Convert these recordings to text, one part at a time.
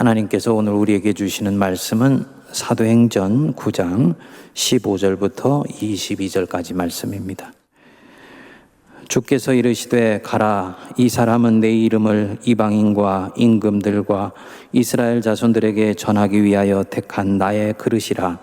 하나님께서 오늘 우리에게 주시는 말씀은 사도행전 9장 15절부터 22절까지 말씀입니다. 주께서 이르시되 가라, 이 사람은 내 이름을 이방인과 임금들과 이스라엘 자손들에게 전하기 위하여 택한 나의 그릇이라.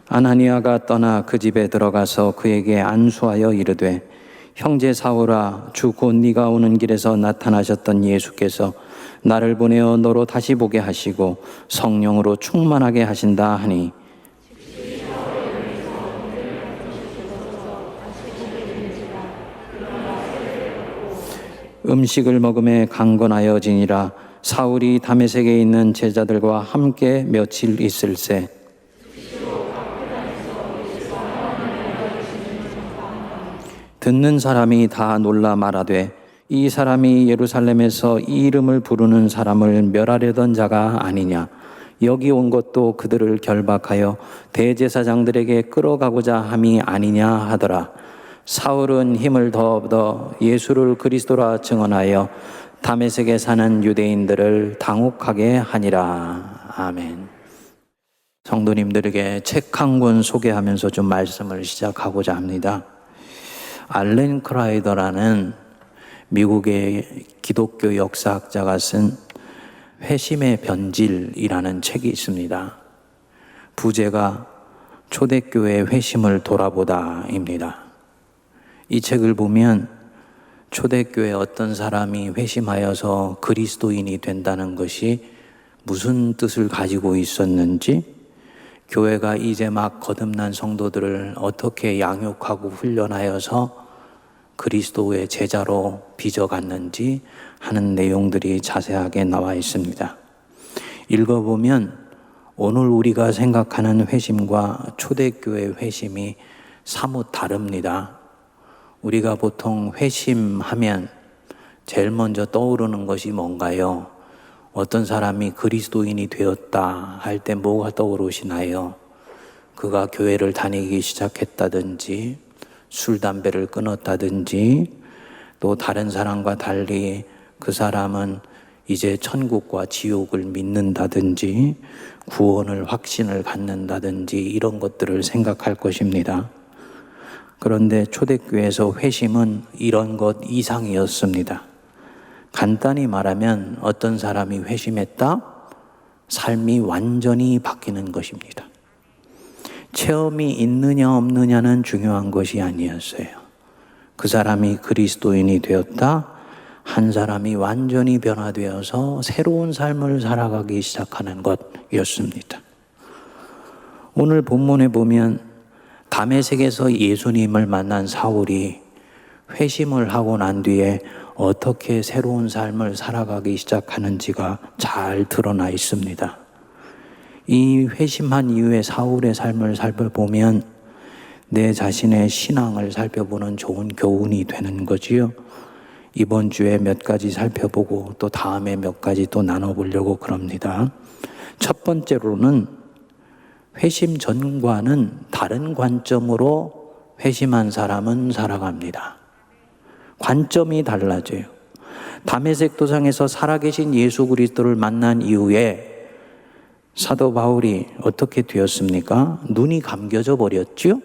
아나니아가 떠나 그 집에 들어가서 그에게 안수하여 이르되, 형제 사울아, 주 곧 네가 오는 길에서 나타나셨던 예수께서 나를 보내어 너로 다시 보게 하시고 성령으로 충만하게 하신다 하니, 음식을 먹음에 강건하여지니라. 사울이 다메섹에 있는 제자들과 함께 며칠 있을새 듣는 사람이 다 놀라 말하되, 이 사람이 예루살렘에서 이 이름을 부르는 사람을 멸하려던 자가 아니냐. 여기 온 것도 그들을 결박하여 대제사장들에게 끌어가고자 함이 아니냐 하더라. 사울은 힘을 더 얻어 예수를 그리스도라 증언하여 다메섹에 사는 유대인들을 당혹하게 하니라. 아멘. 성도님들에게 책 한 권 소개하면서 좀 말씀을 시작하고자 합니다. 알렌 크라이더라는 미국의 기독교 역사학자가 쓴 회심의 변질이라는 책이 있습니다. 부제가 초대교회 회심을 돌아보다입니다. 이 책을 보면 초대교회 어떤 사람이 회심하여서 그리스도인이 된다는 것이 무슨 뜻을 가지고 있었는지, 교회가 이제 막 거듭난 성도들을 어떻게 양육하고 훈련하여서 그리스도의 제자로 빚어갔는지 하는 내용들이 자세하게 나와 있습니다. 읽어보면 오늘 우리가 생각하는 회심과 초대교회 회심이 사뭇 다릅니다. 우리가 보통 회심하면 제일 먼저 떠오르는 것이 뭔가요? 어떤 사람이 그리스도인이 되었다 할 때 뭐가 떠오르시나요? 그가 교회를 다니기 시작했다든지, 술, 담배를 끊었다든지, 또 다른 사람과 달리 그 사람은 이제 천국과 지옥을 믿는다든지, 구원을 확신을 갖는다든지, 이런 것들을 생각할 것입니다. 그런데 초대교회에서 회심은 이런 것 이상이었습니다. 간단히 말하면 어떤 사람이 회심했다? 삶이 완전히 바뀌는 것입니다. 체험이 있느냐 없느냐는 중요한 것이 아니었어요. 그 사람이 그리스도인이 되었다? 한 사람이 완전히 변화되어서 새로운 삶을 살아가기 시작하는 것이었습니다. 오늘 본문에 보면 다메섹에서 예수님을 만난 사울이 회심을 하고 난 뒤에 어떻게 새로운 삶을 살아가기 시작하는지가 잘 드러나 있습니다. 이 회심한 이후의 사울의 삶을 살펴보면 내 자신의 신앙을 살펴보는 좋은 교훈이 되는 거지요. 이번 주에 몇 가지 살펴보고 또 다음에 몇 가지 또 나눠보려고 그럽니다. 첫 번째로는 회심 전과는 다른 관점으로 회심한 사람은 살아갑니다. 관점이 달라져요. 다메섹 도상에서 살아계신 예수 그리스도를 만난 이후에 사도 바울이 어떻게 되었습니까? 눈이 감겨져 버렸죠?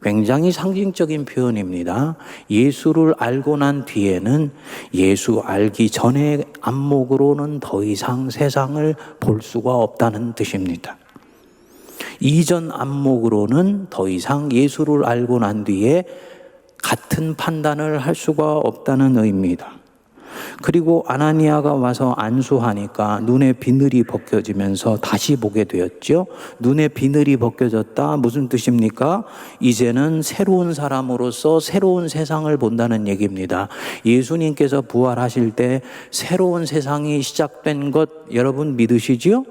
굉장히 상징적인 표현입니다. 예수를 알고 난 뒤에는 예수 알기 전의 안목으로는 더 이상 세상을 볼 수가 없다는 뜻입니다. 이전 안목으로는 더 이상 예수를 알고 난 뒤에 같은 판단을 할 수가 없다는 의미입니다. 그리고 아나니아가 와서 안수하니까 눈의 비늘이 벗겨지면서 다시 보게 되었죠. 눈의 비늘이 벗겨졌다, 무슨 뜻입니까? 이제는 새로운 사람으로서 새로운 세상을 본다는 얘기입니다. 예수님께서 부활하실 때 새로운 세상이 시작된 것 여러분 믿으시지요?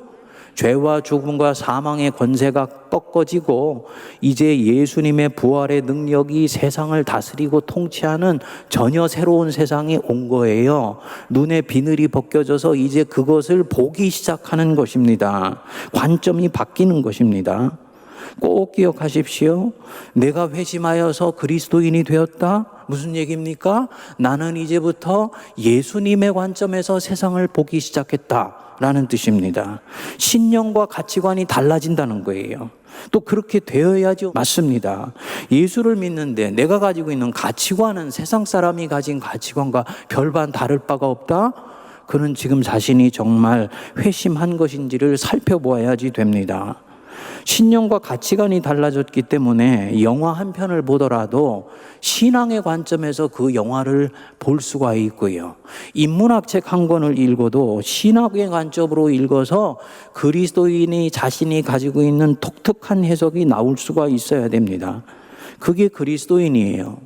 죄와 죽음과 사망의 권세가 꺾어지고 이제 예수님의 부활의 능력이 세상을 다스리고 통치하는 전혀 새로운 세상이 온 거예요. 눈의 비늘이 벗겨져서 이제 그것을 보기 시작하는 것입니다. 관점이 바뀌는 것입니다. 꼭 기억하십시오. 내가 회심하여서 그리스도인이 되었다? 무슨 얘기입니까? 나는 이제부터 예수님의 관점에서 세상을 보기 시작했다라는 뜻입니다. 신념과 가치관이 달라진다는 거예요. 또 그렇게 되어야죠. 맞습니다. 예수를 믿는데 내가 가지고 있는 가치관은 세상 사람이 가진 가치관과 별반 다를 바가 없다? 그는 지금 자신이 정말 회심한 것인지를 살펴보아야지 됩니다. 신념과 가치관이 달라졌기 때문에 영화 한 편을 보더라도 신앙의 관점에서 그 영화를 볼 수가 있고요. 인문학 책 한 권을 읽어도 신학의 관점으로 읽어서 그리스도인이 자신이 가지고 있는 독특한 해석이 나올 수가 있어야 됩니다. 그게 그리스도인이에요.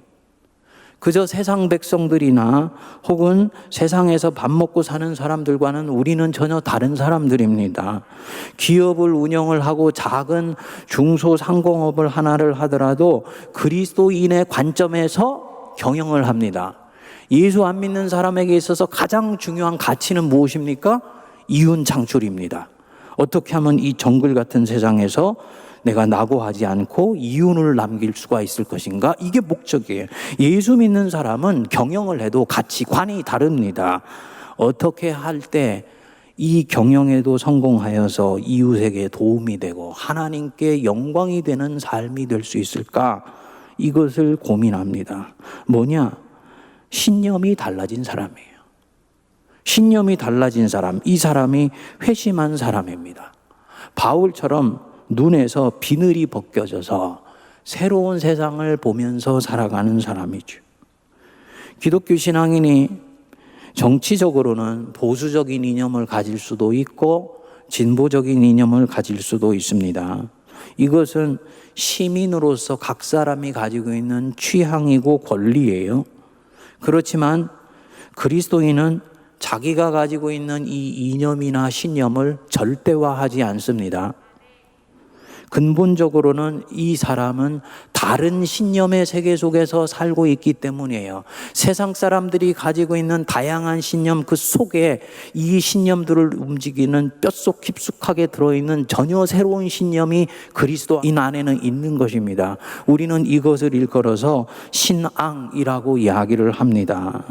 그저 세상 백성들이나 혹은 세상에서 밥 먹고 사는 사람들과는 우리는 전혀 다른 사람들입니다. 기업을 운영을 하고 작은 중소상공업을 하나를 하더라도 그리스도인의 관점에서 경영을 합니다. 예수 안 믿는 사람에게 있어서 가장 중요한 가치는 무엇입니까? 이윤 창출입니다. 어떻게 하면 이 정글 같은 세상에서 내가 낙오하지 않고 이윤을 남길 수가 있을 것인가? 이게 목적이에요. 예수 믿는 사람은 경영을 해도 가치관이 다릅니다. 어떻게 할 때 이 경영에도 성공하여서 이웃에게 도움이 되고 하나님께 영광이 되는 삶이 될 수 있을까? 이것을 고민합니다. 뭐냐? 신념이 달라진 사람이에요. 신념이 달라진 사람, 이 사람이 회심한 사람입니다. 바울처럼 눈에서 비늘이 벗겨져서 새로운 세상을 보면서 살아가는 사람이죠. 기독교 신앙인이 정치적으로는 보수적인 이념을 가질 수도 있고 진보적인 이념을 가질 수도 있습니다. 이것은 시민으로서 각 사람이 가지고 있는 취향이고 권리예요. 그렇지만 그리스도인은 자기가 가지고 있는 이 이념이나 신념을 절대화하지 않습니다. 근본적으로는 이 사람은 다른 신념의 세계 속에서 살고 있기 때문이에요. 세상 사람들이 가지고 있는 다양한 신념 그 속에 이 신념들을 움직이는 뼛속 깊숙하게 들어있는 전혀 새로운 신념이 그리스도인 안에는 있는 것입니다. 우리는 이것을 일컬어서 신앙이라고 이야기를 합니다.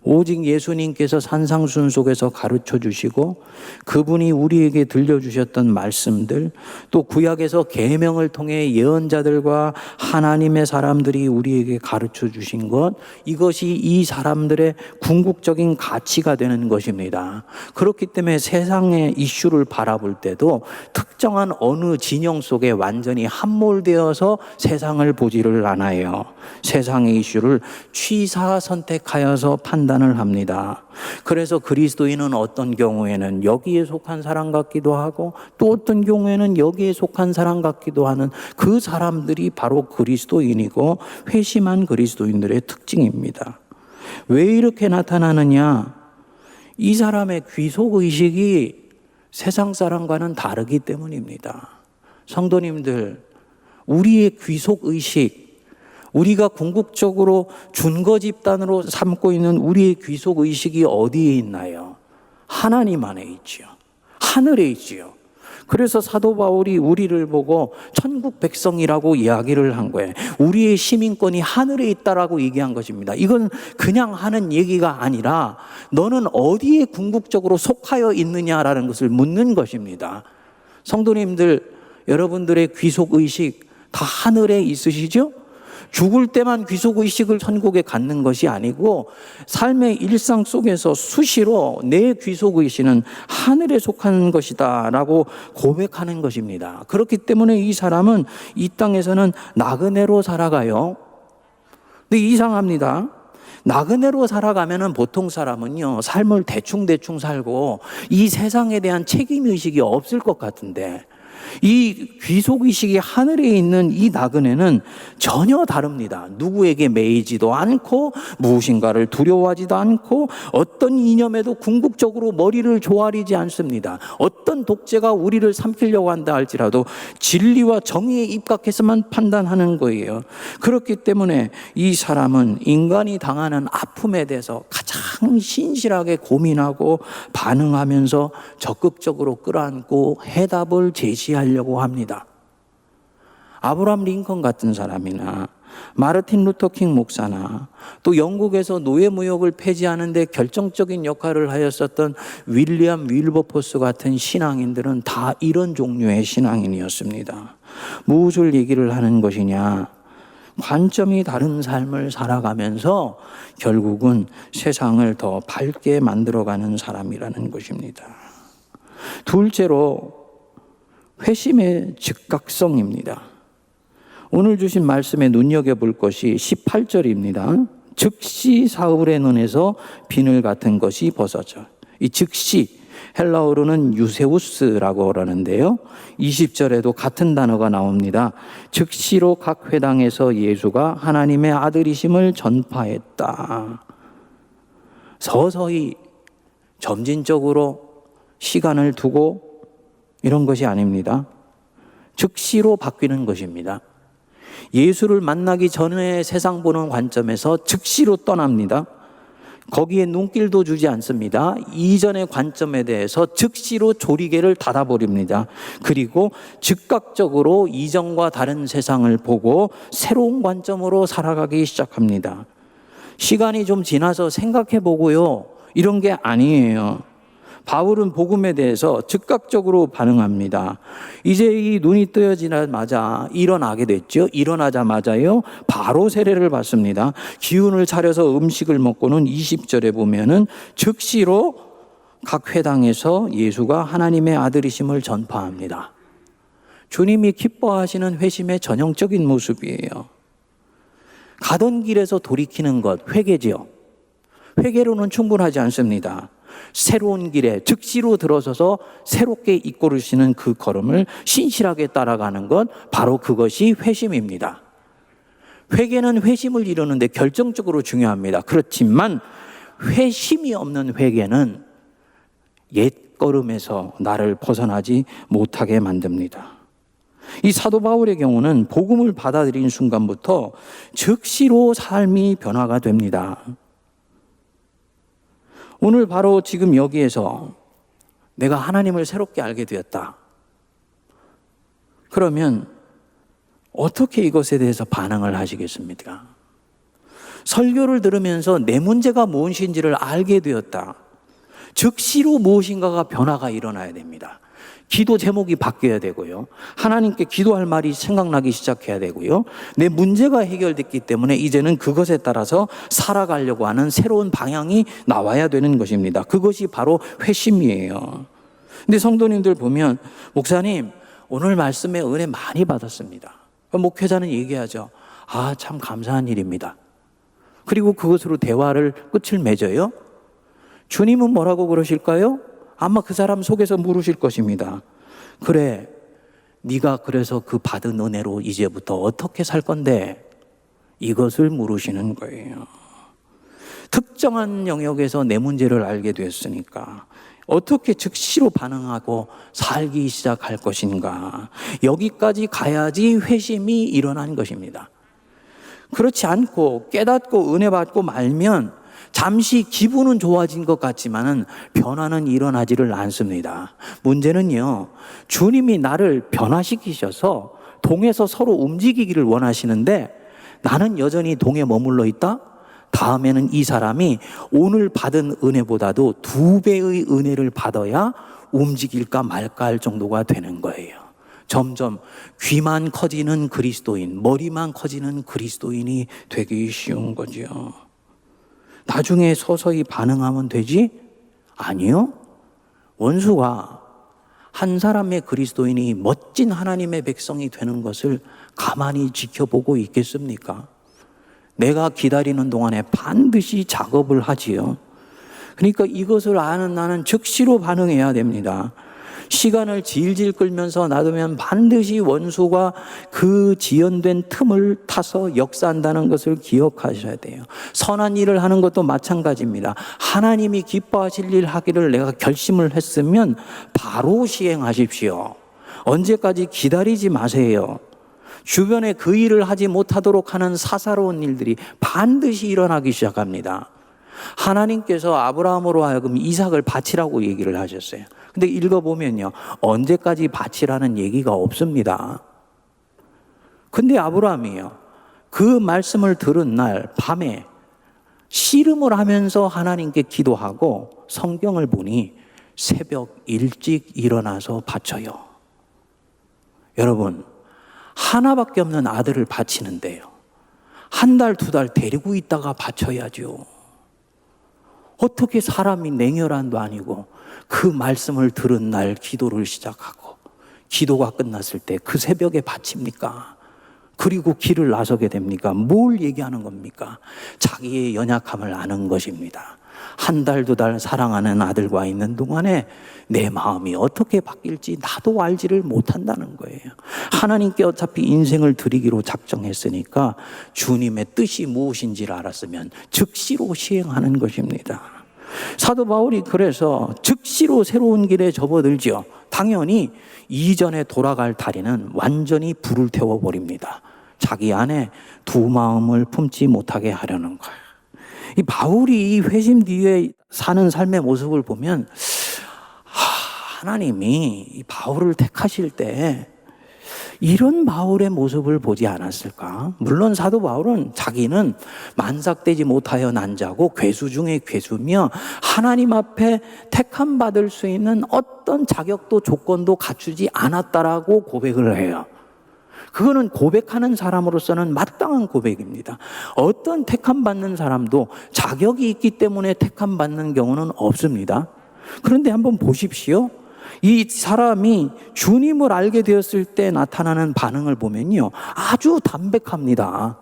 오직 예수님께서 산상순 속에서 가르쳐 주시고 그분이 우리에게 들려주셨던 말씀들, 또 구약에서 계명을 통해 예언자들과 하나님의 사람들이 우리에게 가르쳐 주신 것, 이것이 이 사람들의 궁극적인 가치가 되는 것입니다. 그렇기 때문에 세상의 이슈를 바라볼 때도 특정한 어느 진영 속에 완전히 함몰되어서 세상을 보지를 않아요. 세상의 이슈를 취사 선택하여서 판단을 합니다. 그래서 그리스도인은 어떤 경우에는 여기에 속한 사람 같기도 하고 또 어떤 경우에는 여기에 속한 사람 같기도 하는 그 사람들이 바로 그리스도인이고 회심한 그리스도인들의 특징입니다. 왜 이렇게 나타나느냐? 이 사람의 귀속의식이 세상 사람과는 다르기 때문입니다. 성도님들, 우리의 귀속의식, 우리가 궁극적으로 준거 집단으로 삼고 있는 우리의 귀속 의식이 어디에 있나요? 하나님 안에 있지요. 하늘에 있지요. 그래서 사도 바울이 우리를 보고 천국 백성이라고 이야기를 한 거예요. 우리의 시민권이 하늘에 있다라고 얘기한 것입니다. 이건 그냥 하는 얘기가 아니라 너는 어디에 궁극적으로 속하여 있느냐라는 것을 묻는 것입니다. 성도님들, 여러분들의 귀속 의식 다 하늘에 있으시죠? 죽을 때만 귀속의식을 천국에 갖는 것이 아니고 삶의 일상 속에서 수시로 내 귀속의식은 하늘에 속한 것이다 라고 고백하는 것입니다. 그렇기 때문에 이 사람은 이 땅에서는 나그네로 살아가요. 근데 이상합니다. 나그네로 살아가면은 보통 사람은요, 삶을 대충 살고 이 세상에 대한 책임의식이 없을 것 같은데 이 귀속의식이 하늘에 있는 이 나그네는 전혀 다릅니다. 누구에게 매이지도 않고 무엇인가를 두려워하지도 않고 어떤 이념에도 궁극적으로 머리를 조아리지 않습니다. 어떤 독재가 우리를 삼키려고 한다 할지라도 진리와 정의에 입각해서만 판단하는 거예요. 그렇기 때문에 이 사람은 인간이 당하는 아픔에 대해서 가장 신실하게 고민하고 반응하면서 적극적으로 끌어안고 해답을 제시하려고 합니다. 아브라함 링컨 같은 사람이나 마르틴 루터킹 목사나 또 영국에서 노예무역을 폐지하는데 결정적인 역할을 하였었던 윌리엄 윌버포스 같은 신앙인들은 다 이런 종류의 신앙인이었습니다. 무엇을 얘기를 하는 것이냐? 관점이 다른 삶을 살아가면서 결국은 세상을 더 밝게 만들어가는 사람이라는 것입니다. 둘째로 회심의 즉각성입니다. 오늘 주신 말씀에 눈여겨볼 것이 18절입니다. 즉시 사울의 눈에서 비늘 같은 것이 벗어져. 이 즉시 헬라어로는 유세우스라고 그러는데요. 20절에도 같은 단어가 나옵니다. 즉시로 각 회당에서 예수가 하나님의 아들이심을 전파했다. 서서히 점진적으로 시간을 두고 이런 것이 아닙니다. 즉시로 바뀌는 것입니다. 예수를 만나기 전에 세상 보는 관점에서 즉시로 떠납니다. 거기에 눈길도 주지 않습니다. 이전의 관점에 대해서 즉시로 조리개를 닫아버립니다. 그리고 즉각적으로 이전과 다른 세상을 보고 새로운 관점으로 살아가기 시작합니다. 시간이 좀 지나서 생각해 보고요, 이런 게 아니에요. 바울은 복음에 대해서 즉각적으로 반응합니다. 이제 이 눈이 뜨여지자마자 일어나게 됐죠. 일어나자마자요, 바로 세례를 받습니다. 기운을 차려서 음식을 먹고는 20절에 보면은 즉시로 각 회당에서 예수가 하나님의 아들이심을 전파합니다. 주님이 기뻐하시는 회심의 전형적인 모습이에요. 가던 길에서 돌이키는 것, 회개지요. 회개로는 충분하지 않습니다. 새로운 길에 즉시로 들어서서 새롭게 이끌으시는 그 걸음을 신실하게 따라가는 것, 바로 그것이 회심입니다. 회개는 회심을 이루는데 결정적으로 중요합니다. 그렇지만 회심이 없는 회개는 옛 걸음에서 나를 벗어나지 못하게 만듭니다. 이 사도 바울의 경우는 복음을 받아들인 순간부터 즉시로 삶이 변화가 됩니다. 오늘 바로 지금 여기에서 내가 하나님을 새롭게 알게 되었다. 그러면 어떻게 이것에 대해서 반응을 하시겠습니까? 설교를 들으면서 내 문제가 무엇인지를 알게 되었다. 즉시로 무엇인가가 변화가 일어나야 됩니다. 기도 제목이 바뀌어야 되고요. 하나님께 기도할 말이 생각나기 시작해야 되고요. 내 문제가 해결됐기 때문에 이제는 그것에 따라서 살아가려고 하는 새로운 방향이 나와야 되는 것입니다. 그것이 바로 회심이에요. 근데 성도님들 보면, 목사님 오늘 말씀에 은혜 많이 받았습니다. 목회자는 얘기하죠. 아, 참 감사한 일입니다. 그리고 그것으로 대화를 끝을 맺어요. 주님은 뭐라고 그러실까요? 아마 그 사람 속에서 물으실 것입니다. 그래, 네가 그래서 그 받은 은혜로 이제부터 어떻게 살 건데? 이것을 물으시는 거예요. 특정한 영역에서 내 문제를 알게 됐으니까 어떻게 즉시로 반응하고 살기 시작할 것인가? 여기까지 가야지 회심이 일어난 것입니다. 그렇지 않고 깨닫고 은혜 받고 말면 잠시 기분은 좋아진 것 같지만은 변화는 일어나지를 않습니다. 문제는요, 주님이 나를 변화시키셔서 동에서 서로 움직이기를 원하시는데 나는 여전히 동에 머물러 있다? 다음에는 이 사람이 오늘 받은 은혜보다도 2배의 은혜를 받아야 움직일까 말까 할 정도가 되는 거예요. 점점 귀만 커지는 그리스도인, 머리만 커지는 그리스도인이 되기 쉬운 거죠. 나중에 서서히 반응하면 되지? 아니요. 원수가 한 사람의 그리스도인이 멋진 하나님의 백성이 되는 것을 가만히 지켜보고 있겠습니까? 내가 기다리는 동안에 반드시 작업을 하지요. 그러니까 이것을 아는 나는 즉시로 반응해야 됩니다. 시간을 질질 끌면서 놔두면 반드시 원수가 그 지연된 틈을 타서 역사한다는 것을 기억하셔야 돼요. 선한 일을 하는 것도 마찬가지입니다. 하나님이 기뻐하실 일 하기를 내가 결심을 했으면 바로 시행하십시오. 언제까지 기다리지 마세요. 주변에 그 일을 하지 못하도록 하는 사사로운 일들이 반드시 일어나기 시작합니다. 하나님께서 아브라함으로 하여금 이삭을 바치라고 얘기를 하셨어요. 근데 읽어보면요, 언제까지 바치라는 얘기가 없습니다. 근데 아브라함이요, 그 말씀을 들은 날 밤에 씨름을 하면서 하나님께 기도하고 성경을 보니 새벽 일찍 일어나서 바쳐요. 여러분, 하나밖에 없는 아들을 바치는데요, 한 달, 두 달 데리고 있다가 바쳐야죠. 어떻게 사람이 냉혈한도 아니고 그 말씀을 들은 날 기도를 시작하고 기도가 끝났을 때 그 새벽에 바칩니까? 그리고 길을 나서게 됩니까? 뭘 얘기하는 겁니까? 자기의 연약함을 아는 것입니다. 한 달, 두 달 사랑하는 아들과 있는 동안에 내 마음이 어떻게 바뀔지 나도 알지를 못한다는 거예요. 하나님께 어차피 인생을 드리기로 작정했으니까 주님의 뜻이 무엇인지를 알았으면 즉시로 시행하는 것입니다. 사도 바울이 그래서 즉시로 새로운 길에 접어들죠. 당연히 이전에 돌아갈 다리는 완전히 불을 태워버립니다. 자기 안에 두 마음을 품지 못하게 하려는 거예요. 이 바울이 이 회심 뒤에 사는 삶의 모습을 보면 하나님이 이 바울을 택하실 때 이런 바울의 모습을 보지 않았을까? 물론 사도 바울은 자기는 만삭되지 못하여 난 자고 괴수 중에 괴수며 하나님 앞에 택함 받을 수 있는 어떤 자격도 조건도 갖추지 않았다라고 고백을 해요. 그거는 고백하는 사람으로서는 마땅한 고백입니다. 어떤 택함 받는 사람도 자격이 있기 때문에 택함 받는 경우는 없습니다. 그런데 한번 보십시오. 이 사람이 주님을 알게 되었을 때 나타나는 반응을 보면요, 아주 담백합니다.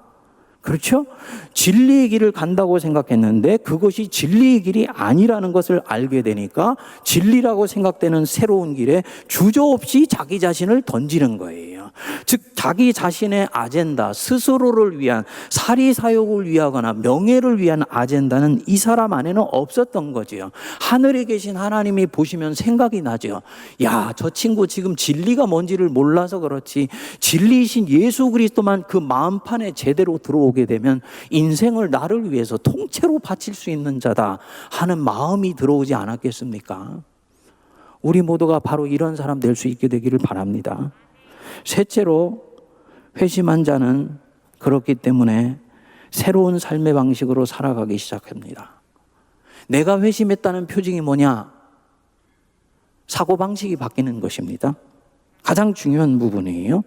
그렇죠? 진리의 길을 간다고 생각했는데 그것이 진리의 길이 아니라는 것을 알게 되니까 진리라고 생각되는 새로운 길에 주저없이 자기 자신을 던지는 거예요. 즉 자기 자신의 아젠다, 스스로를 위한 사리사욕을 위하거나 명예를 위한 아젠다는 이 사람 안에는 없었던 거지요. 하늘에 계신 하나님이 보시면 생각이 나죠. 야, 저 친구 지금 진리가 뭔지를 몰라서 그렇지 진리이신 예수 그리스도만 그 마음판에 제대로 들어오게 되면 인생을 나를 위해서 통째로 바칠 수 있는 자다 하는 마음이 들어오지 않았겠습니까? 우리 모두가 바로 이런 사람 될 수 있게 되기를 바랍니다. 셋째로, 회심한 자는 그렇기 때문에 새로운 삶의 방식으로 살아가기 시작합니다. 내가 회심했다는 표징이 뭐냐? 사고방식이 바뀌는 것입니다. 가장 중요한 부분이에요.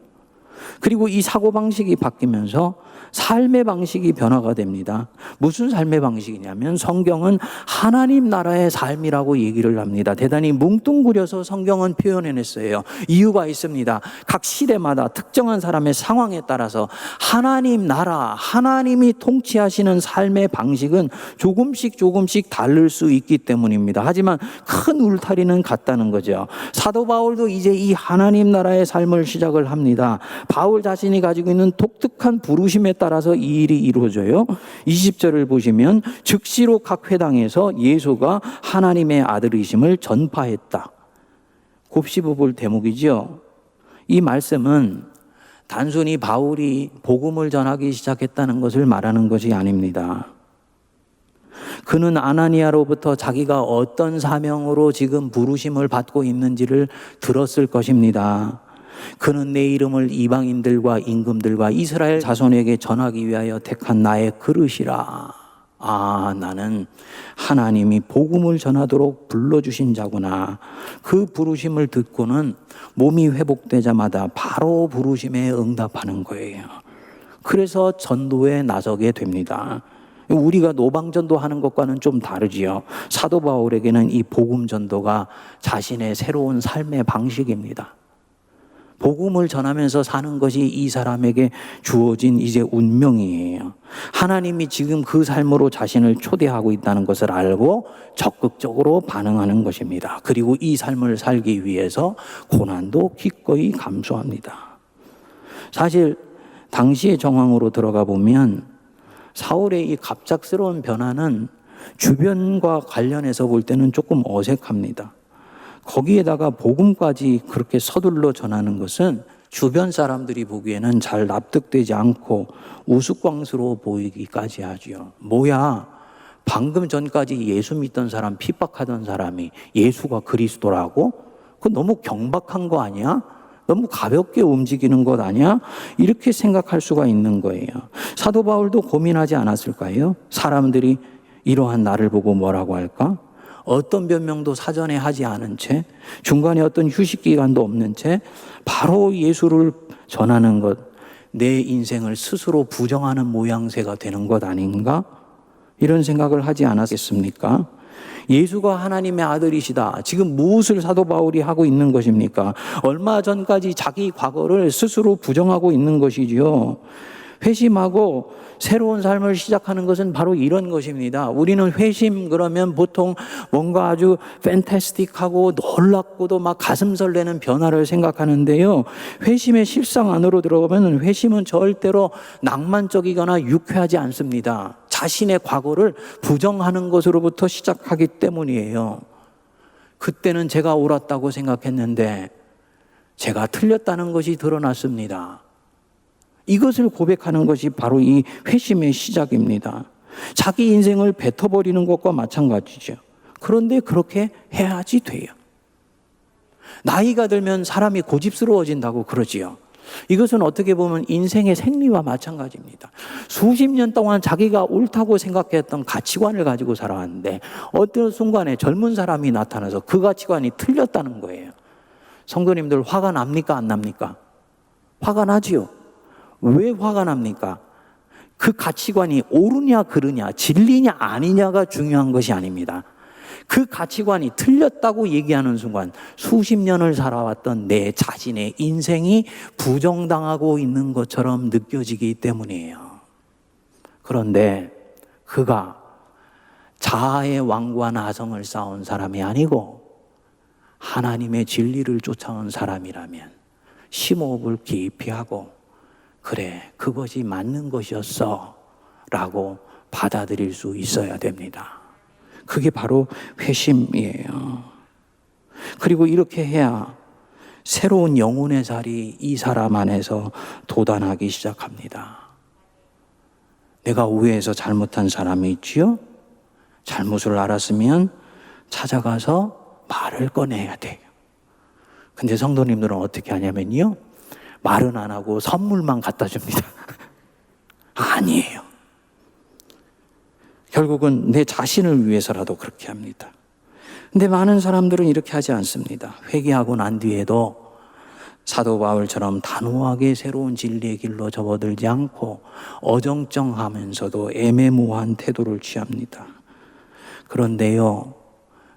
그리고 이 사고방식이 바뀌면서 삶의 방식이 변화가 됩니다. 무슨 삶의 방식이냐면 성경은 하나님 나라의 삶이라고 얘기를 합니다. 대단히 뭉뚱그려서 성경은 표현해냈어요. 이유가 있습니다. 각 시대마다 특정한 사람의 상황에 따라서 하나님 나라, 하나님이 통치하시는 삶의 방식은 조금씩 다를 수 있기 때문입니다. 하지만 큰 울타리는 같다는 거죠. 사도 바울도 이제 이 하나님 나라의 삶을 시작을 합니다. 바울 자신이 가지고 있는 독특한 부르심에 따라서 이 일이 이루어져요. 20절을 보시면 즉시로 각 회당에서 예수가 하나님의 아들이심을 전파했다. 곱씹어 볼 대목이죠. 이 말씀은 단순히 바울이 복음을 전하기 시작했다는 것을 말하는 것이 아닙니다. 그는 아나니아로부터 자기가 어떤 사명으로 지금 부르심을 받고 있는지를 들었을 것입니다. 그는 내 이름을 이방인들과 임금들과 이스라엘 자손에게 전하기 위하여 택한 나의 그릇이라. 아, 나는 하나님이 복음을 전하도록 불러주신 자구나. 그 부르심을 듣고는 몸이 회복되자마자 바로 부르심에 응답하는 거예요. 그래서 전도에 나서게 됩니다. 우리가 노방전도 하는 것과는 좀 다르지요. 사도 바울에게는 이 복음 전도가 자신의 새로운 삶의 방식입니다. 복음을 전하면서 사는 것이 이 사람에게 주어진 이제 운명이에요. 하나님이 지금 그 삶으로 자신을 초대하고 있다는 것을 알고 적극적으로 반응하는 것입니다. 그리고 이 삶을 살기 위해서 고난도 기꺼이 감수합니다. 사실 당시의 정황으로 들어가 보면 사울의 이 갑작스러운 변화는 주변과 관련해서 볼 때는 조금 어색합니다. 거기에다가 복음까지 그렇게 서둘러 전하는 것은 주변 사람들이 보기에는 잘 납득되지 않고 우스꽝스러워 보이기까지 하죠. 뭐야, 방금 전까지 예수 믿던 사람, 핍박하던 사람이 예수가 그리스도라고? 그거 너무 경박한 거 아니야? 너무 가볍게 움직이는 것 아니야? 이렇게 생각할 수가 있는 거예요. 사도 바울도 고민하지 않았을까요? 사람들이 이러한 나를 보고 뭐라고 할까? 어떤 변명도 사전에 하지 않은 채, 중간에 어떤 휴식 기간도 없는 채 바로 예수를 전하는 것, 내 인생을 스스로 부정하는 모양새가 되는 것 아닌가? 이런 생각을 하지 않았겠습니까? 예수가 하나님의 아들이시다. 지금 무엇을 사도 바울이 하고 있는 것입니까? 얼마 전까지 자기 과거를 스스로 부정하고 있는 것이지요. 회심하고 새로운 삶을 시작하는 것은 바로 이런 것입니다. 우리는 회심 그러면 보통 뭔가 아주 팬타스틱하고 놀랍고도 막 가슴 설레는 변화를 생각하는데요. 회심의 실상 안으로 들어가면 회심은 절대로 낭만적이거나 유쾌하지 않습니다. 자신의 과거를 부정하는 것으로부터 시작하기 때문이에요. 그때는 제가 옳았다고 생각했는데 제가 틀렸다는 것이 드러났습니다. 이것을 고백하는 것이 바로 이 회심의 시작입니다. 자기 인생을 뱉어버리는 것과 마찬가지죠. 그런데 그렇게 해야지 돼요. 나이가 들면 사람이 고집스러워진다고 그러지요. 이것은 어떻게 보면 인생의 생리와 마찬가지입니다. 수십 년 동안 자기가 옳다고 생각했던 가치관을 가지고 살아왔는데 어떤 순간에 젊은 사람이 나타나서 그 가치관이 틀렸다는 거예요. 성도님들 화가 납니까? 안 납니까? 화가 나지요. 왜 화가 납니까? 그 가치관이 옳으냐 그르냐 진리냐 아니냐가 중요한 것이 아닙니다. 그 가치관이 틀렸다고 얘기하는 순간 수십 년을 살아왔던 내 자신의 인생이 부정당하고 있는 것처럼 느껴지기 때문이에요. 그런데 그가 자아의 왕과 나성을 쌓은 사람이 아니고 하나님의 진리를 쫓아온 사람이라면 심호흡을 깊이 하고 그래, 그것이 맞는 것이었어 라고 받아들일 수 있어야 됩니다. 그게 바로 회심이에요. 그리고 이렇게 해야 새로운 영혼의 자리 이 사람 안에서 돋아나기 시작합니다. 내가 오해해서 잘못한 사람이 있지요? 잘못을 알았으면 찾아가서 말을 꺼내야 돼요. 근데 성도님들은 어떻게 하냐면요, 말은 안 하고 선물만 갖다 줍니다. 아니에요. 결국은 내 자신을 위해서라도 그렇게 합니다. 근데 많은 사람들은 이렇게 하지 않습니다. 회개하고 난 뒤에도 사도 바울처럼 단호하게 새로운 진리의 길로 접어들지 않고 어정쩡하면서도 애매모호한 태도를 취합니다. 그런데요,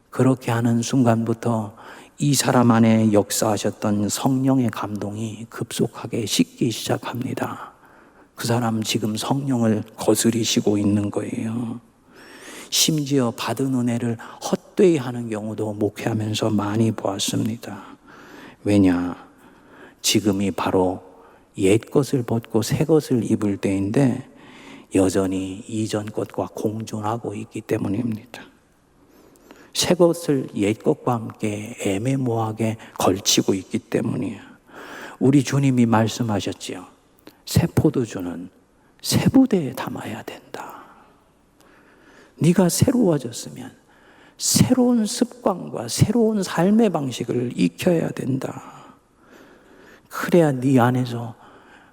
그렇게 하는 순간부터 이 사람 안에 역사하셨던 성령의 감동이 급속하게 식기 시작합니다. 그 사람 지금 성령을 거스리시고 있는 거예요. 심지어 받은 은혜를 헛되이 하는 경우도 목회하면서 많이 보았습니다. 왜냐? 지금이 바로 옛 것을 벗고 새 것을 입을 때인데 여전히 이전 것과 공존하고 있기 때문입니다. 새 것을 옛 것과 함께 애매모호하게 걸치고 있기 때문이에요. 우리 주님이 말씀하셨지요. 새 포도주는 새 부대에 담아야 된다. 네가 새로워졌으면 새로운 습관과 새로운 삶의 방식을 익혀야 된다. 그래야 네 안에서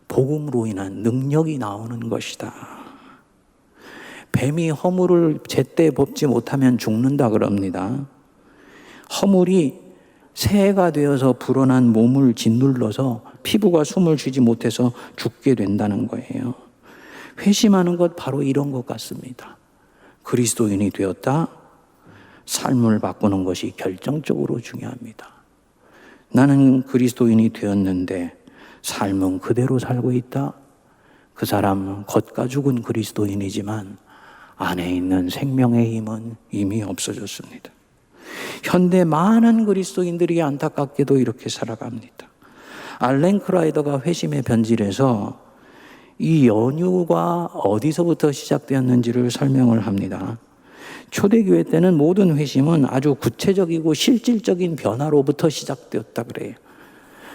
복음으로 인한 능력이 나오는 것이다. 뱀이 허물을 제때 뽑지 못하면 죽는다 그럽니다. 허물이 새해가 되어서 불어난 몸을 짓눌러서 피부가 숨을 쉬지 못해서 죽게 된다는 거예요. 회심하는 것 바로 이런 것 같습니다. 그리스도인이 되었다. 삶을 바꾸는 것이 결정적으로 중요합니다. 나는 그리스도인이 되었는데 삶은 그대로 살고 있다. 그 사람은 겉가 죽은 그리스도인이지만 안에 있는 생명의 힘은 이미 없어졌습니다. 현대 많은 그리스도인들이 안타깝게도 이렇게 살아갑니다. 알렌 크라이더가 회심의 변질에서 이 연유가 어디서부터 시작되었는지를 설명을 합니다. 초대교회 때는 모든 회심은 아주 구체적이고 실질적인 변화로부터 시작되었다 그래요.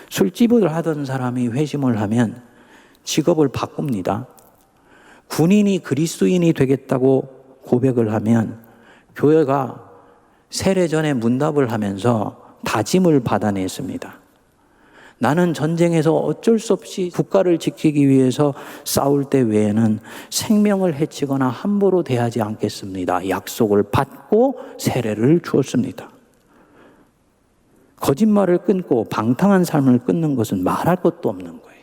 술집을 하던 사람이 회심을 하면 직업을 바꿉니다. 군인이 그리스도인이 되겠다고 고백을 하면 교회가 세례전에 문답을 하면서 다짐을 받아냈습니다. 나는 전쟁에서 어쩔 수 없이 국가를 지키기 위해서 싸울 때 외에는 생명을 해치거나 함부로 대하지 않겠습니다. 약속을 받고 세례를 주었습니다. 거짓말을 끊고 방탕한 삶을 끊는 것은 말할 것도 없는 거예요.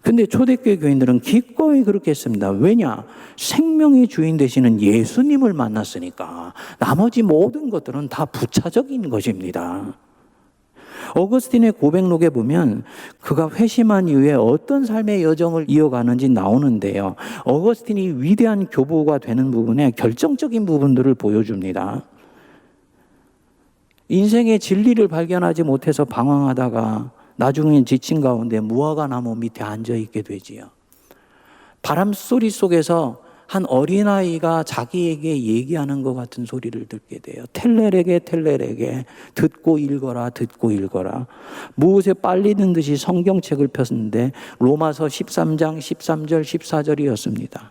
근데 초대교회 교인들은 기꺼이 그렇게 했습니다. 왜냐? 생명의 주인 되시는 예수님을 만났으니까 나머지 모든 것들은 다 부차적인 것입니다. 어거스틴의 고백록에 보면 그가 회심한 이후에 어떤 삶의 여정을 이어가는지 나오는데요. 어거스틴이 위대한 교부가 되는 부분에 결정적인 부분들을 보여줍니다. 인생의 진리를 발견하지 못해서 방황하다가 나중엔 지친 가운데 무화과 나무 밑에 앉아 있게 되지요. 바람 소리 속에서 한 어린아이가 자기에게 얘기하는 것 같은 소리를 듣게 돼요. 텔레레게 텔레레게 듣고 읽어라 듣고 읽어라. 무엇에 빨리든 듯이 성경책을 폈는데 로마서 13장 13절 14절이었습니다.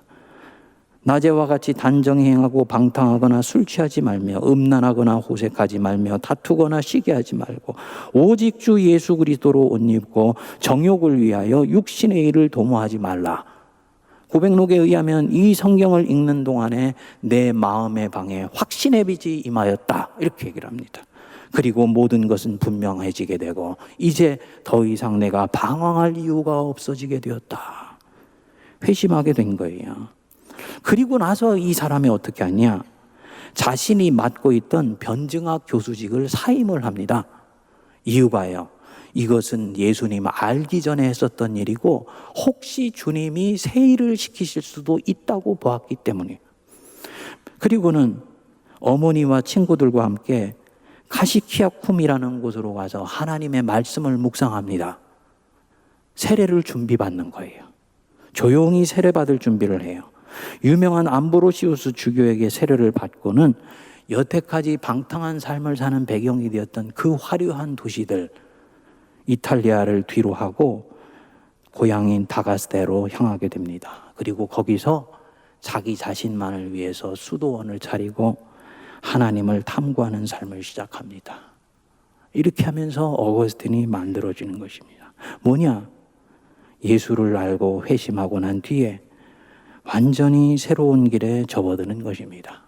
낮에와 같이 단정히 행하고 방탕하거나 술 취하지 말며 음란하거나 호색하지 말며 다투거나 시기하지 말고 오직 주 예수 그리스도로 옷 입고 정욕을 위하여 육신의 일을 도모하지 말라. 고백록에 의하면 이 성경을 읽는 동안에 내 마음의 방에 확신의 빛이 임하였다. 이렇게 얘기를 합니다. 그리고 모든 것은 분명해지게 되고 이제 더 이상 내가 방황할 이유가 없어지게 되었다. 회심하게 된 거예요. 그리고 나서 이 사람이 어떻게 하냐? 자신이 맡고 있던 변증학 교수직을 사임을 합니다. 이유가요. 이것은 예수님 알기 전에 했었던 일이고 혹시 주님이 새 일을 시키실 수도 있다고 보았기 때문이에요. 그리고는 어머니와 친구들과 함께 카시키아쿰이라는 곳으로 가서 하나님의 말씀을 묵상합니다. 세례를 준비받는 거예요. 조용히 세례받을 준비를 해요. 유명한 암브로시우스 주교에게 세례를 받고는 여태까지 방탕한 삶을 사는 배경이 되었던 그 화려한 도시들 이탈리아를 뒤로 하고 고향인 다가스테로 향하게 됩니다. 그리고 거기서 자기 자신만을 위해서 수도원을 차리고 하나님을 탐구하는 삶을 시작합니다. 이렇게 하면서 어거스틴이 만들어지는 것입니다. 뭐냐? 예수를 알고 회심하고 난 뒤에 완전히 새로운 길에 접어드는 것입니다.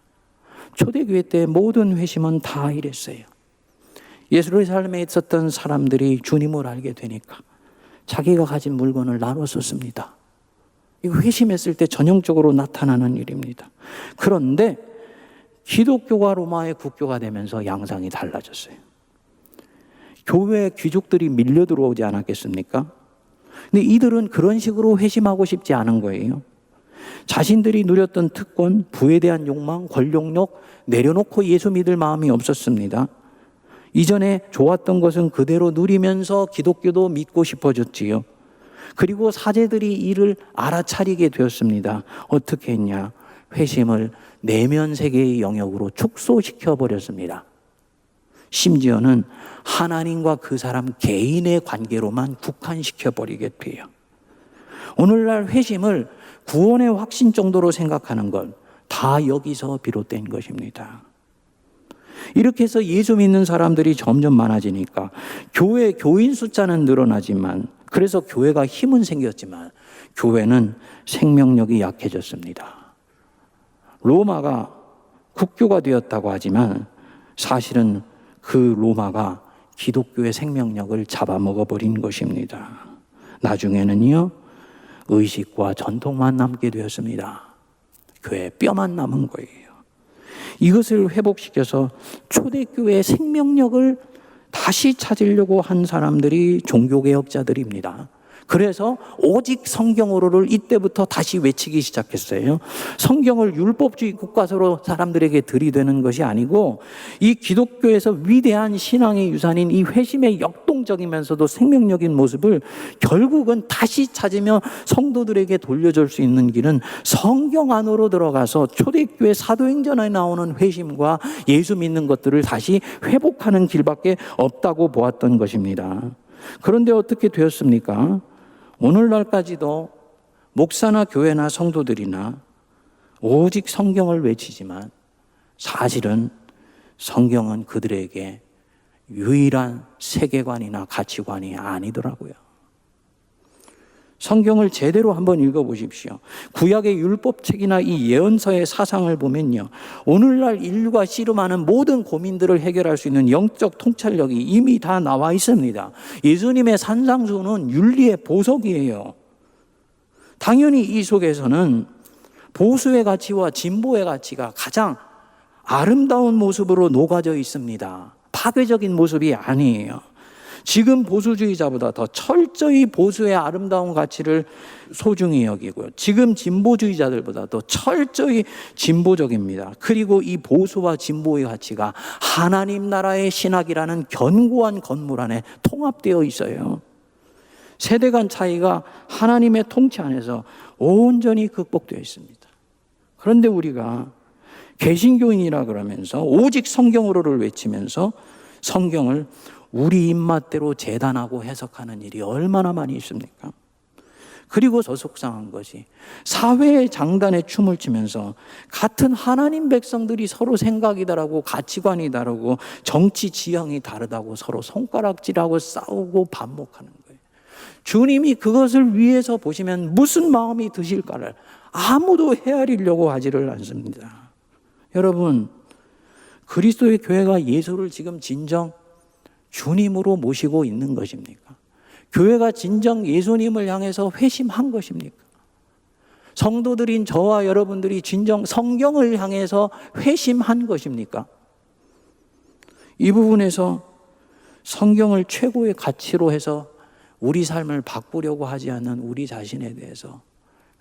초대교회 때 모든 회심은 다 이랬어요. 예루살렘에 있었던 사람들이 주님을 알게 되니까 자기가 가진 물건을 나눠 썼습니다. 이거 회심했을 때 전형적으로 나타나는 일입니다. 그런데 기독교가 로마의 국교가 되면서 양상이 달라졌어요. 교회에 귀족들이 밀려 들어오지 않았겠습니까? 근데 이들은 그런 식으로 회심하고 싶지 않은 거예요. 자신들이 누렸던 특권, 부에 대한 욕망, 권력욕 내려놓고 예수 믿을 마음이 없었습니다. 이전에 좋았던 것은 그대로 누리면서 기독교도 믿고 싶어졌지요. 그리고 사제들이 이를 알아차리게 되었습니다. 어떻게 했냐? 회심을 내면 세계의 영역으로 축소시켜 버렸습니다. 심지어는 하나님과 그 사람 개인의 관계로만 국한시켜 버리게 돼요. 오늘날 회심을 구원의 확신 정도로 생각하는 건 다 여기서 비롯된 것입니다. 이렇게 해서 예수 믿는 사람들이 점점 많아지니까 교회 교인 숫자는 늘어나지만 그래서 교회가 힘은 생겼지만 교회는 생명력이 약해졌습니다. 로마가 국교가 되었다고 하지만 사실은 그 로마가 기독교의 생명력을 잡아먹어버린 것입니다. 나중에는요, 의식과 전통만 남게 되었습니다. 교회 뼈만 남은 거예요. 이것을 회복시켜서 초대교회의 생명력을 다시 찾으려고 한 사람들이 종교개혁자들입니다. 그래서 오직 성경으로를 이때부터 다시 외치기 시작했어요. 성경을 율법주의 국가서로 사람들에게 들이대는 것이 아니고 이 기독교에서 위대한 신앙의 유산인 이 회심의 역동적이면서도 생명력인 모습을 결국은 다시 찾으며 성도들에게 돌려줄 수 있는 길은 성경 안으로 들어가서 초대교회 사도행전에 나오는 회심과 예수 믿는 것들을 다시 회복하는 길밖에 없다고 보았던 것입니다. 그런데 어떻게 되었습니까? 오늘날까지도 목사나 교회나 성도들이나 오직 성경을 외치지만 사실은 성경은 그들에게 유일한 세계관이나 가치관이 아니더라고요. 성경을 제대로 한번 읽어보십시오. 구약의 율법책이나 이 예언서의 사상을 보면요, 오늘날 인류가 씨름하는 모든 고민들을 해결할 수 있는 영적 통찰력이 이미 다 나와 있습니다. 예수님의 산상수훈은 윤리의 보석이에요. 당연히 이 속에서는 보수의 가치와 진보의 가치가 가장 아름다운 모습으로 녹아져 있습니다. 파괴적인 모습이 아니에요. 지금 보수주의자보다 더 철저히 보수의 아름다운 가치를 소중히 여기고요. 지금 진보주의자들보다 더 철저히 진보적입니다. 그리고 이 보수와 진보의 가치가 하나님 나라의 신학이라는 견고한 건물 안에 통합되어 있어요. 세대 간 차이가 하나님의 통치 안에서 온전히 극복되어 있습니다. 그런데 우리가 개신교인이라 그러면서 오직 성경으로를 외치면서 성경을 우리 입맛대로 재단하고 해석하는 일이 얼마나 많이 있습니까? 그리고 더 속상한 것이 사회의 장단에 춤을 추면서 같은 하나님 백성들이 서로 생각이 다르고 가치관이 다르고 정치 지형이 다르다고 서로 손가락질하고 싸우고 반목하는 거예요. 주님이 그것을 위해서 보시면 무슨 마음이 드실까를 아무도 헤아리려고 하지를 않습니다. 여러분, 그리스도의 교회가 예수를 지금 진정 주님으로 모시고 있는 것입니까? 교회가 진정 예수님을 향해서 회심한 것입니까? 성도들인 저와 여러분들이 진정 성경을 향해서 회심한 것입니까? 이 부분에서 성경을 최고의 가치로 해서 우리 삶을 바꾸려고 하지 않는 우리 자신에 대해서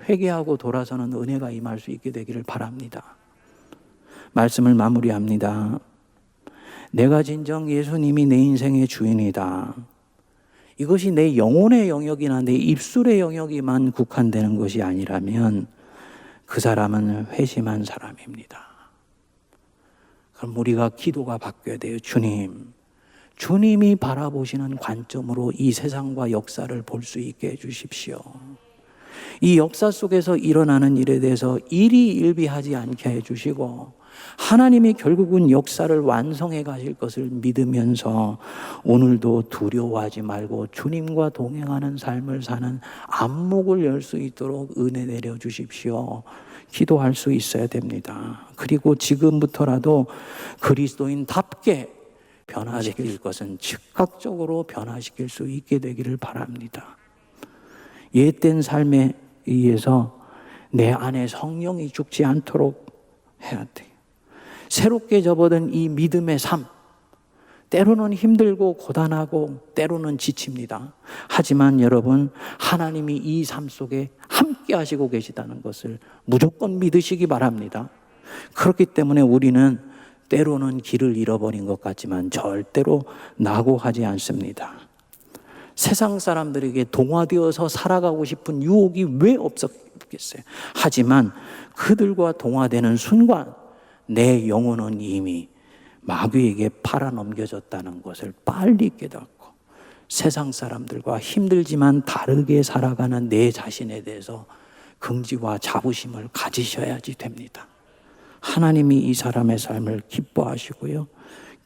회개하고 돌아서는 은혜가 임할 수 있게 되기를 바랍니다. 말씀을 마무리합니다. 내가 진정 예수님이 내 인생의 주인이다. 이것이 내 영혼의 영역이나 내 입술의 영역에만 국한되는 것이 아니라면 그 사람은 회심한 사람입니다. 그럼 우리가 기도가 바뀌어야 돼요. 주님이 바라보시는 관점으로 이 세상과 역사를 볼 수 있게 해주십시오. 이 역사 속에서 일어나는 일에 대해서 일희일비하지 않게 해주시고 하나님이 결국은 역사를 완성해 가실 것을 믿으면서 오늘도 두려워하지 말고 주님과 동행하는 삶을 사는 안목을 열 수 있도록 은혜 내려주십시오. 기도할 수 있어야 됩니다. 그리고 지금부터라도 그리스도인답게 변화시킬 것은 즉각적으로 변화시킬 수 있게 되기를 바랍니다. 옛된 삶에 의해서 내 안에 성령이 죽지 않도록 해야 돼요. 새롭게 접어든 이 믿음의 삶, 때로는 힘들고 고단하고 때로는 지칩니다. 하지만 여러분, 하나님이 이 삶 속에 함께 하시고 계시다는 것을 무조건 믿으시기 바랍니다. 그렇기 때문에 우리는 때로는 길을 잃어버린 것 같지만 절대로 낙오하지 않습니다. 세상 사람들에게 동화되어서 살아가고 싶은 유혹이 왜 없었겠어요? 하지만 그들과 동화되는 순간 내 영혼은 이미 마귀에게 팔아넘겨졌다는 것을 빨리 깨닫고 세상 사람들과 힘들지만 다르게 살아가는 내 자신에 대해서 긍지와 자부심을 가지셔야지 됩니다. 하나님이 이 사람의 삶을 기뻐하시고요,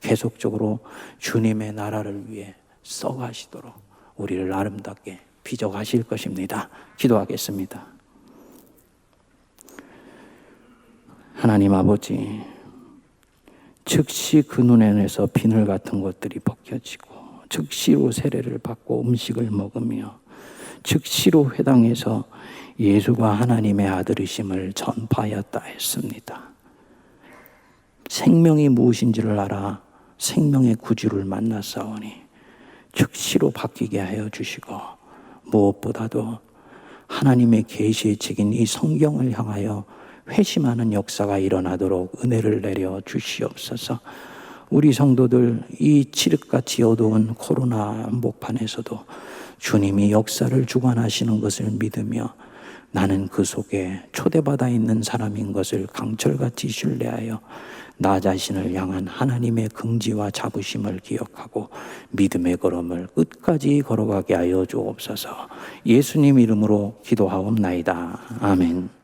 계속적으로 주님의 나라를 위해 써가시도록 우리를 아름답게 빚어가실 것입니다. 기도하겠습니다. 하나님 아버지, 즉시 그 눈에서 비늘 같은 것들이 벗겨지고 즉시로 세례를 받고 음식을 먹으며 즉시로 회당에서 예수가 하나님의 아들이심을 전파하였다 했습니다. 생명이 무엇인지를 알아 생명의 구주를 만났사오니 즉시로 바뀌게 하여 주시고 무엇보다도 하나님의 계시의 책인 이 성경을 향하여 회심하는 역사가 일어나도록 은혜를 내려 주시옵소서. 우리 성도들 이 칠흑같이 어두운 코로나 한복판에서도 주님이 역사를 주관하시는 것을 믿으며 나는 그 속에 초대받아 있는 사람인 것을 강철같이 신뢰하여 나 자신을 향한 하나님의 긍지와 자부심을 기억하고 믿음의 걸음을 끝까지 걸어가게 하여 주옵소서. 예수님 이름으로 기도하옵나이다. 아멘.